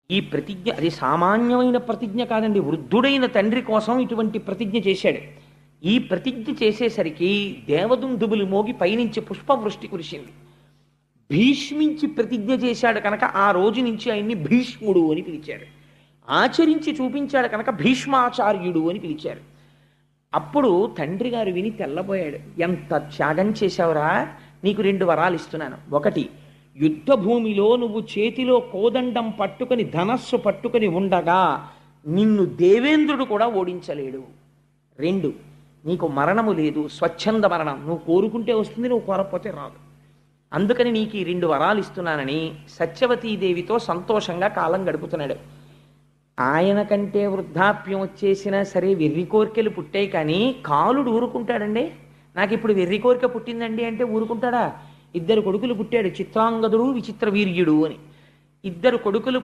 ఈ ప్రతిజ్ఞ అది సామాన్యమైన ప్రతిజ్ఞ కాదండి. వృద్ధుడైన తండ్రి కోసం ఇటువంటి ప్రతిజ్ఞ చేశాడు. ఈ ప్రతిజ్ఞ చేసేసరికి దేవదుందుబులు మోగి పైనుంచి పుష్పవృష్టి కురిసింది. భీష్మించి ప్రతిజ్ఞ చేశాడు కనుక ఆ రోజు నుంచి ఆయన్ని భీష్ముడు అని పిలిచారు. ఆచరించి చూపించాడు కనుక భీష్మాచార్యుడు అని పిలిచారు. అప్పుడు తండ్రి గారు విని తెల్లబోయాడు. ఎంత త్యాగం చేశావురా, నీకు 2 వరాలు ఇస్తున్నాను. ఒకటి, యుద్ధ భూమిలో నువ్వు చేతిలో కోదండం పట్టుకొని ధనస్సు పట్టుకొని ఉండగా నిన్ను దేవేంద్రుడు కూడా ఓడించలేడు. 2, నీకు మరణము లేదు, స్వచ్ఛంద మరణం. నువ్వు కోరుకుంటే వస్తుంది, నువ్వు కోరకపోతే రాదు. అందుకని నీకు ఈ 2 వరాలు ఇస్తున్నానని సత్యవతీదేవితో సంతోషంగా కాలం గడుపుతున్నాడు. ఆయన కంటే వృద్ధాప్యం వచ్చేసినా సరే వెర్రి కోరికలు పుట్టాయి, కానీ కాలుడు ఊరుకుంటాడండి. నాకు ఇప్పుడు వెర్రి కోరిక పుట్టిందండి అంటే ఊరుకుంటాడా? 2 కొడుకులు పుట్టాడు, చిత్రాంగదుడు విచిత్ర వీర్యుడు అని. 2 కొడుకులు